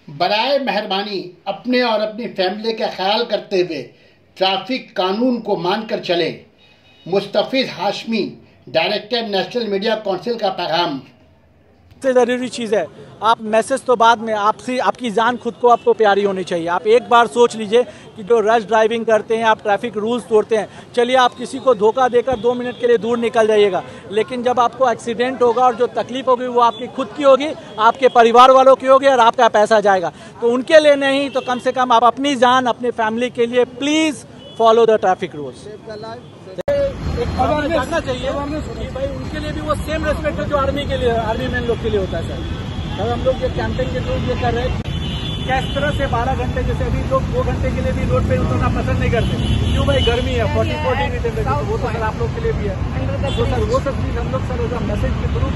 बराए मेहरबानी अपने और अपनी फैमिली का ख्याल करते हुए ट्रैफिक कानून को मानकर चले। Mustafiz Hashmi, director national media council का पैगाम। सबसे ज़रूरी चीज़ है, आप मैसेज तो बाद में, आपकी जान खुद को आपको प्यारी होनी चाहिए। आप एक बार सोच लीजिए कि जो रश ड्राइविंग करते हैं, आप ट्रैफिक रूल्स तोड़ते हैं, चलिए आप किसी को धोखा देकर 2 मिनट के लिए दूर निकल जाइएगा, लेकिन जब आपको एक्सीडेंट होगा और जो तकलीफ होगी वो आपकी खुद की होगी, आपके परिवार वालों की होगी और आपका पैसा जाएगा। तो उनके लिए नहीं तो कम से कम आप अपनी जान, अपनी फैमिली के लिए please follow the traffic rules. जानना चाहिए कि भाई उनके लिए भी वो सेम रेस्पेक्ट है जो आर्मी के लिए, आर्मी मैन लोग के लिए होता है सर। अब हम लोग ये कैंपेन के थ्रू ये कर रहे हैं किस तरह से 12 घंटे, जैसे अभी लोग 2 घंटे के लिए भी रोड पे उतरना पसंद नहीं करते, क्यों भाई गर्मी है, 40 डिग्री टेम्परेचर, वो तो सर आप लोग के लिए भी है। तो सर वो सब चीज़ हम लोग सर मैसेज के थ्रू